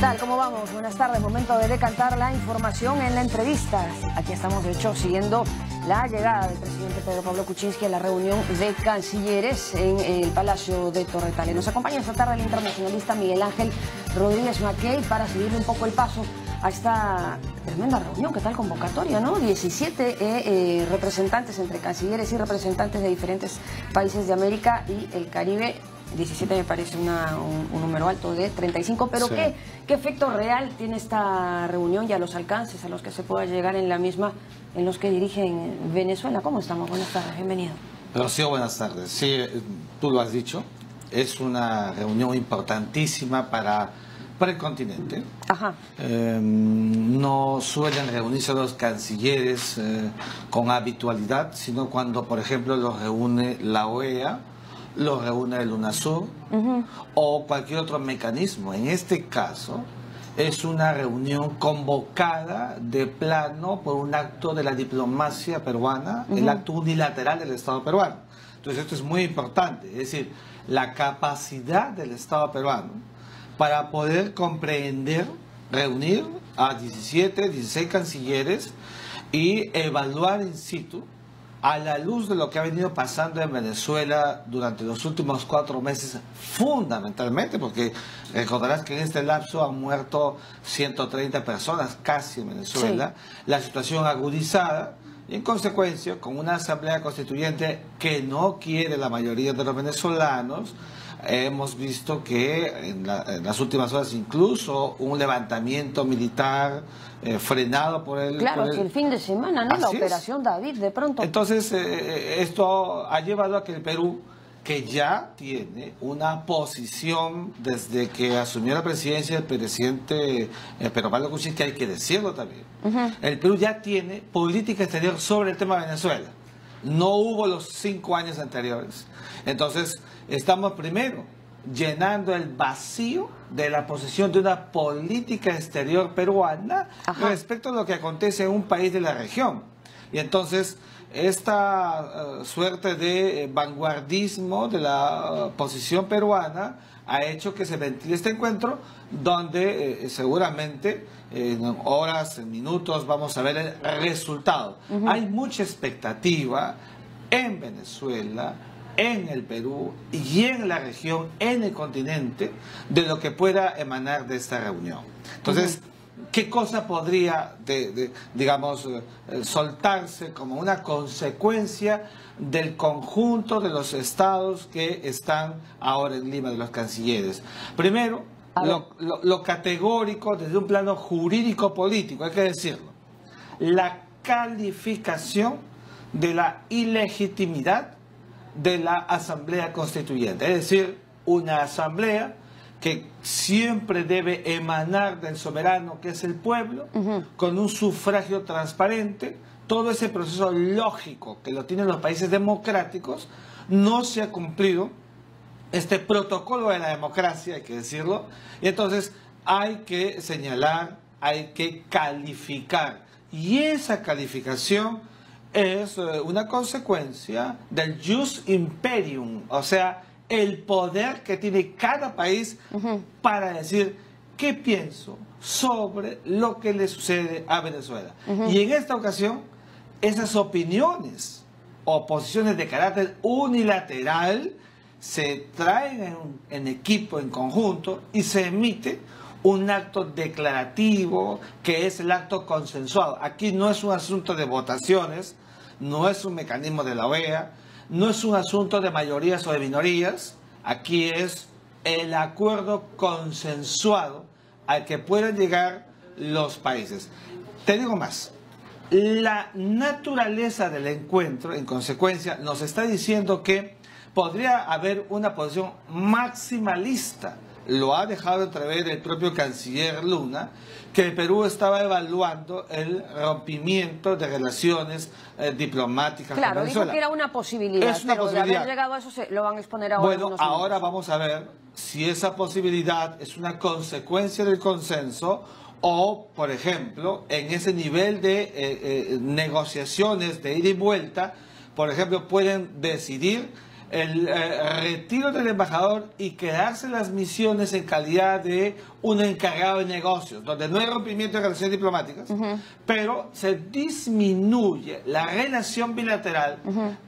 tal? ¿Cómo vamos? Buenas tardes. Momento de decantar la información en la entrevista. Aquí estamos, de hecho, siguiendo la llegada del presidente Pedro Pablo Kuczynski a la reunión de cancilleres en el Palacio de Torre. Nos acompaña esta tarde el internacionalista Miguel Ángel Rodríguez Mackey para seguirle un poco el paso a esta tremenda reunión. ¿Qué tal convocatoria, no? 17 representantes entre cancilleres y representantes de diferentes países de América y el Caribe. 17 me parece un número alto de 35, pero sí. ¿Qué efecto real tiene esta reunión y a los alcances a los que se pueda llegar en la misma en los que dirigen Venezuela? ¿Cómo estamos? Buenas tardes, bienvenido. Rocío, buenas tardes. Sí, tú lo has dicho, es una reunión importantísima para el continente. Ajá. No suelen reunirse los cancilleres con habitualidad, sino cuando, por ejemplo, los reúne la OEA, lo reúne el UNASUR o cualquier otro mecanismo. En este caso es una reunión convocada de plano por un acto de la diplomacia peruana, el acto unilateral del Estado peruano. Entonces esto es muy importante, es decir, la capacidad del Estado peruano para poder comprender, reunir a 17, 16 cancilleres y evaluar in situ, a la luz de lo que ha venido pasando en Venezuela durante los últimos 4 meses, fundamentalmente, porque recordarás que en este lapso han muerto 130 personas casi en Venezuela, sí. La situación agudizada y en consecuencia con una asamblea constituyente que no quiere la mayoría de los venezolanos. Hemos visto que en las últimas horas incluso un levantamiento militar frenado por el... Claro, el fin de semana, ¿no? La Operación David, de pronto. Entonces, esto ha llevado a que el Perú, que ya tiene una posición desde que asumió la presidencia el presidente Pedro Pablo Kuczynski, hay que decirlo también. El Perú ya tiene política exterior sobre el tema de Venezuela. No hubo los 5 años anteriores. Entonces, estamos primero llenando el vacío de la posición de una política exterior peruana respecto a lo que acontece en un país de la región. Y entonces, esta suerte de vanguardismo de la posición peruana ha hecho que se ventile este encuentro, donde seguramente en horas, en minutos, vamos a ver el resultado. Hay mucha expectativa en Venezuela, en el Perú y en la región, en el continente, de lo que pueda emanar de esta reunión. Entonces, ¿qué cosa podría, digamos, soltarse como una consecuencia del conjunto de los estados que están ahora en Lima, de los cancilleres? Primero, lo categórico desde un plano jurídico-político, hay que decirlo. La calificación de la ilegitimidad de la Asamblea Constituyente, es decir, una asamblea que siempre debe emanar del soberano, que es el pueblo, con un sufragio transparente. Todo ese proceso lógico que lo tienen los países democráticos, no se ha cumplido este protocolo de la democracia, hay que decirlo, y entonces hay que señalar, hay que calificar, y esa calificación es una consecuencia del jus imperium, o sea, el poder que tiene cada país para decir qué pienso sobre lo que le sucede a Venezuela. Y en esta ocasión, esas opiniones o posiciones de carácter unilateral se traen en equipo, en conjunto, y se emite un acto declarativo que es el acto consensuado. Aquí no es un asunto de votaciones, no es un mecanismo de la OEA, no es un asunto de mayorías o de minorías, aquí es el acuerdo consensuado al que pueden llegar los países. Te digo más, la naturaleza del encuentro, en consecuencia, nos está diciendo que podría haber una posición maximalista. Lo ha dejado entrever el propio canciller Luna, que el Perú estaba evaluando el rompimiento de relaciones diplomáticas con Venezuela. Claro, dijo que era una posibilidad, es una posibilidad. De haber llegado a eso lo van a exponer ahora. Bueno, ahora vamos a ver si esa posibilidad es una consecuencia del consenso o, por ejemplo, en ese nivel de negociaciones de ida y vuelta, por ejemplo, pueden decidir el retiro del embajador y quedarse las misiones en calidad de un encargado de negocios, donde no hay rompimiento de relaciones diplomáticas, pero se disminuye la relación bilateral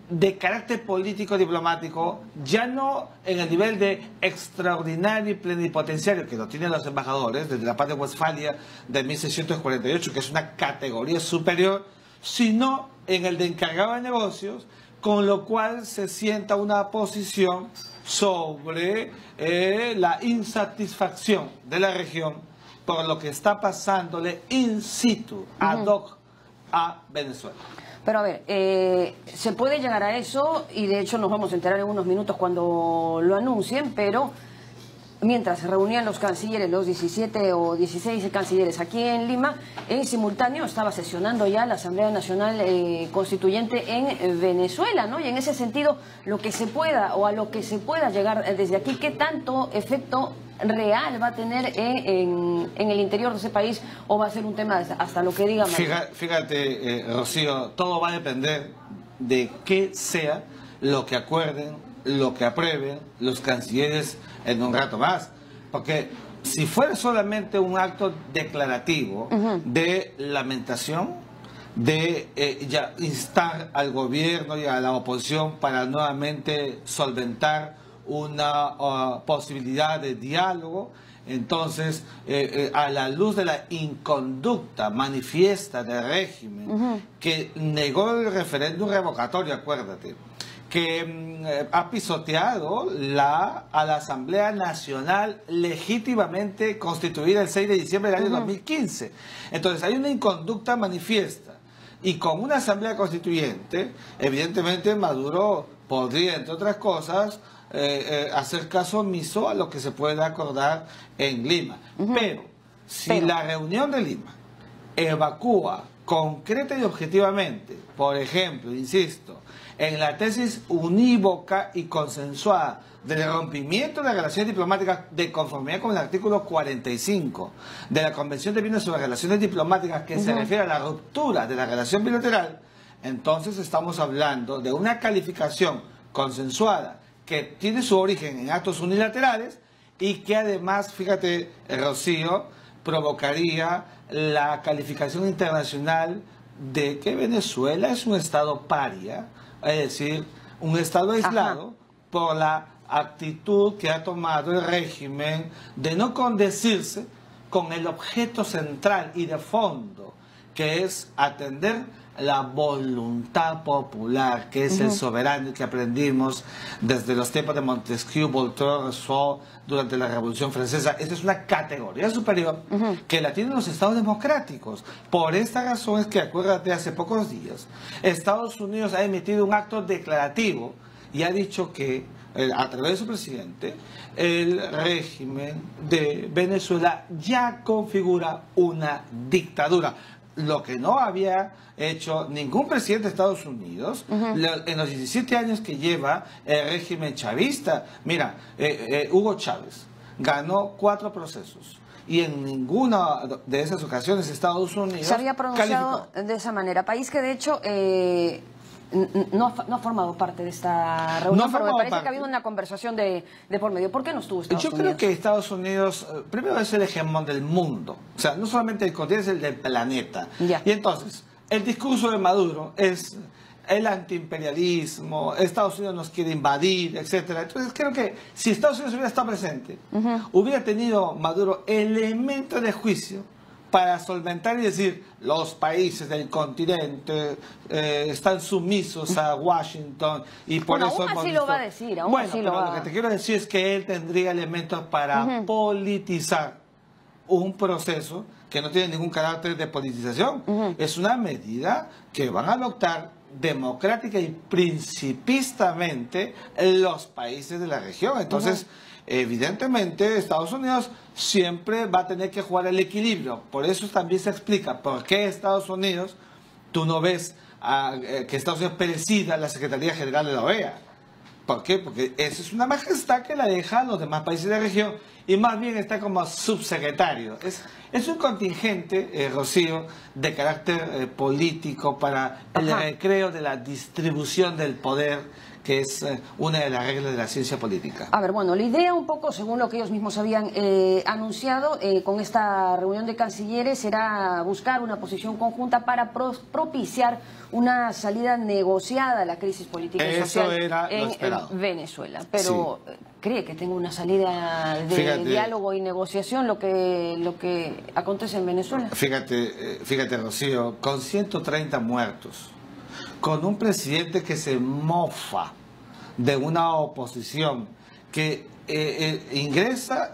de carácter político-diplomático, ya no en el nivel de extraordinario y plenipotenciario que lo tienen los embajadores desde la paz de Westfalia de 1648, que es una categoría superior, sino en el de encargado de negocios, con lo cual se sienta una posición sobre la insatisfacción de la región por lo que está pasándole in situ, ad hoc, a Venezuela. Pero a ver, se puede llegar a eso y de hecho nos vamos a enterar en unos minutos cuando lo anuncien, pero mientras se reunían los cancilleres, los 17 o 16 cancilleres aquí en Lima, en simultáneo estaba sesionando ya la Asamblea Nacional Constituyente en Venezuela, ¿no? Y en ese sentido, lo que se pueda o a lo que se pueda llegar desde aquí, ¿qué tanto efecto real va a tener en el interior de ese país o va a ser un tema hasta lo que diga María? Fíjate, Rocío, todo va a depender de qué sea lo que acuerden, lo que aprueben los cancilleres en un rato más, porque si fuera solamente un acto declarativo de lamentación, de ya instar al gobierno y a la oposición para nuevamente solventar una posibilidad de diálogo, entonces a la luz de la inconducta manifiesta del régimen que negó el referéndum revocatorio, acuérdate, que ha pisoteado a la Asamblea Nacional legítimamente constituida el 6 de diciembre del año 2015. Entonces hay una inconducta manifiesta y con una Asamblea Constituyente, evidentemente Maduro podría, entre otras cosas, hacer caso omiso a lo que se puede acordar en Lima. Pero si la reunión de Lima evacúa concreta y objetivamente, por ejemplo, insisto, en la tesis unívoca y consensuada del rompimiento de las relaciones diplomáticas de conformidad con el artículo 45 de la Convención de Viena sobre Relaciones Diplomáticas, que se refiere a la ruptura de la relación bilateral, entonces estamos hablando de una calificación consensuada que tiene su origen en actos unilaterales y que además, fíjate, Rocío, provocaría la calificación internacional de que Venezuela es un estado paria, es decir, un estado aislado por la actitud que ha tomado el régimen de no condecirse con el objeto central y de fondo, que es atender la voluntad popular, que es el soberano que aprendimos desde los tiempos de Montesquieu, Voltaire, Rousseau, durante la Revolución Francesa. Esta es una categoría superior que la tienen los estados democráticos. Por esta razón es que, acuérdate, hace pocos días, Estados Unidos ha emitido un acto declarativo y ha dicho que, a través de su presidente, el régimen de Venezuela ya configura una dictadura. Lo que no había hecho ningún presidente de Estados Unidos en los 17 años que lleva el régimen chavista. Mira, Hugo Chávez ganó 4 procesos y en ninguna de esas ocasiones Estados Unidos se había pronunciado calificó de esa manera. País que de hecho no ha formado parte de esta reunión, pero me parece que ha habido una conversación de por medio. ¿Por qué no estuvo Estados Unidos? Yo creo que Estados Unidos, primero, es el hegemón del mundo. O sea, no solamente el continente, es el del planeta. Ya. Y entonces, el discurso de Maduro es el antiimperialismo, Estados Unidos nos quiere invadir, etcétera. Entonces, creo que si Estados Unidos hubiera estado presente, hubiera tenido Maduro elementos de juicio para solventar y decir, los países del continente están sumisos a Washington y por eso... Aún así lo va a decir, aún bueno, así pero lo va lo que te quiero decir es que él tendría elementos para politizar un proceso que no tiene ningún carácter de politización. Es una medida que van a adoptar democrática y principistamente los países de la región. Entonces, evidentemente, Estados Unidos siempre va a tener que jugar el equilibrio. Por eso también se explica por qué Estados Unidos, tú no ves que Estados Unidos presida la Secretaría General de la OEA. ¿Por qué? Porque esa es una majestad que la deja a los demás países de la región y más bien está como subsecretario. Es un contingente, Rocío, de carácter político para el recreo de la distribución del poder, que es una de las reglas de la ciencia política. A ver, bueno, la idea un poco, según lo que ellos mismos habían anunciado con esta reunión de cancilleres, era buscar una posición conjunta para propiciar una salida negociada a la crisis política y social en Venezuela. Pero sí, ¿cree que tenga una salida de diálogo y negociación lo que acontece en Venezuela? Fíjate, Rocío, con 130 muertos, con un presidente que se mofa de una oposición que ingresa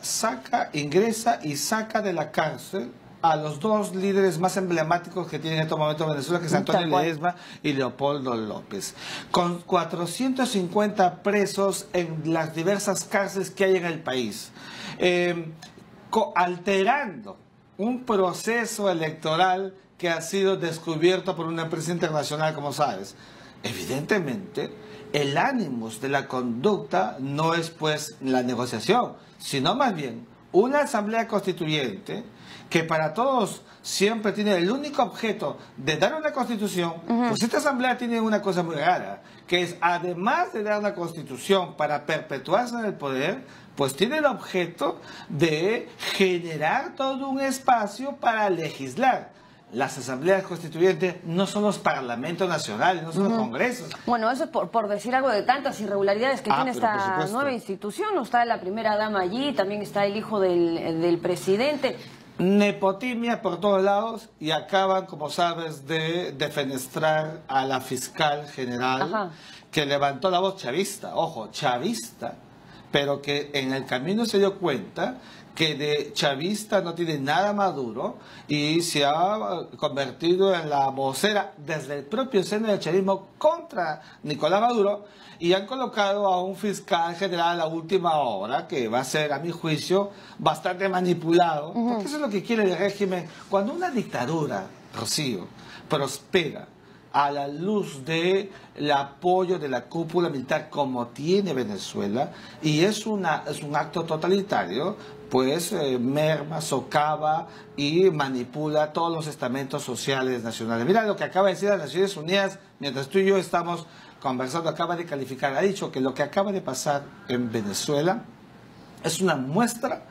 y saca de la cárcel a los dos líderes más emblemáticos que tiene en estos momentos Venezuela, que es Antonio Ledesma y Leopoldo López, con 450 presos en las diversas cárceles que hay en el país, alterando un proceso electoral que ha sido descubierto por una empresa internacional, como sabes. Evidentemente, el ánimos de la conducta no es pues la negociación, sino más bien una asamblea constituyente que para todos siempre tiene el único objeto de dar una constitución. Pues esta asamblea tiene una cosa muy rara, que es, además de dar una constitución para perpetuarse en el poder, pues tiene el objeto de generar todo un espacio para legislar. Las asambleas constituyentes no son los parlamentos nacionales, no son los congresos. Bueno, eso es por decir algo de tantas irregularidades que tiene esta nueva institución. Está la primera dama allí, también está el hijo del presidente. Nepotimia por todos lados, y acaban, como sabes, de defenestrar a la fiscal general que levantó la voz chavista, ojo, chavista, pero que en el camino se dio cuenta que de chavista no tiene nada Maduro y se ha convertido en la vocera desde el propio seno del chavismo contra Nicolás Maduro, y han colocado a un fiscal general a última hora que va a ser, a mi juicio, bastante manipulado, porque eso es lo que quiere el régimen. Cuando una dictadura, Rocío, prospera a la luz del apoyo de la cúpula militar como tiene Venezuela, y es un acto totalitario, pues merma, socava y manipula todos los estamentos sociales nacionales. Mira lo que acaba de decir las Naciones Unidas, mientras tú y yo estamos conversando, acaba de calificar, ha dicho que lo que acaba de pasar en Venezuela es una muestra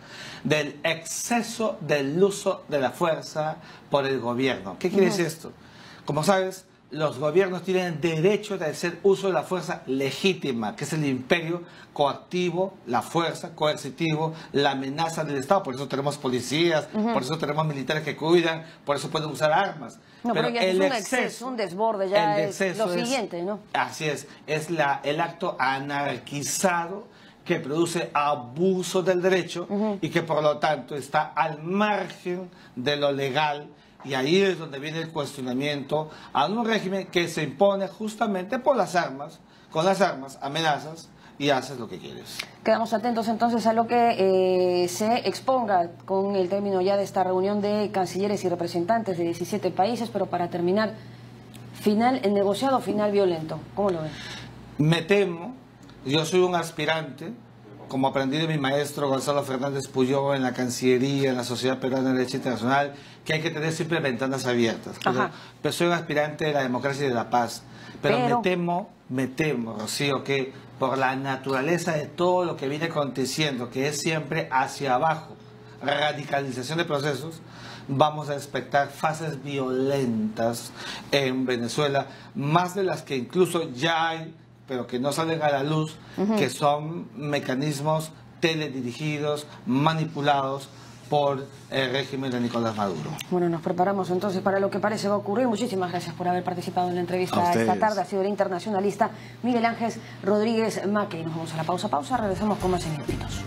del exceso del uso de la fuerza por el gobierno. ¿Qué quiere decir esto? Como sabes, los gobiernos tienen derecho de hacer uso de la fuerza legítima, que es el imperio coactivo, la fuerza coercitivo, la amenaza del Estado. Por eso tenemos policías, por eso tenemos militares que cuidan, por eso pueden usar armas. No, pero ya es un exceso, un desborde, ya es lo siguiente, ¿no? Así es el acto anarquizado que produce abuso del derecho y que por lo tanto está al margen de lo legal. Y ahí es donde viene el cuestionamiento a un régimen que se impone justamente por las armas, con las armas, amenazas, y haces lo que quieres. Quedamos atentos entonces a lo que se exponga con el término ya de esta reunión de cancilleres y representantes de 17 países, pero para terminar, el negociado final violento. ¿Cómo lo ven? Me temo, yo soy un aspirante, como aprendí de mi maestro Gonzalo Fernández Puyó en la Cancillería, en la Sociedad Peruana de Derecho Internacional, que hay que tener siempre ventanas abiertas. Pero soy un aspirante de la democracia y de la paz. Pero me temo, Rocío, que por la naturaleza de todo lo que viene aconteciendo, que es siempre hacia abajo, radicalización de procesos, vamos a expectar fases violentas en Venezuela, más de las que incluso ya hay, pero que no salen a la luz, que son mecanismos teledirigidos, manipulados por el régimen de Nicolás Maduro. Bueno, nos preparamos entonces para lo que parece va a ocurrir. Muchísimas gracias por haber participado en la entrevista esta tarde. Ha sido el internacionalista Miguel Ángel Rodríguez Macri. Nos vamos a la pausa. Regresamos con más en minutitos.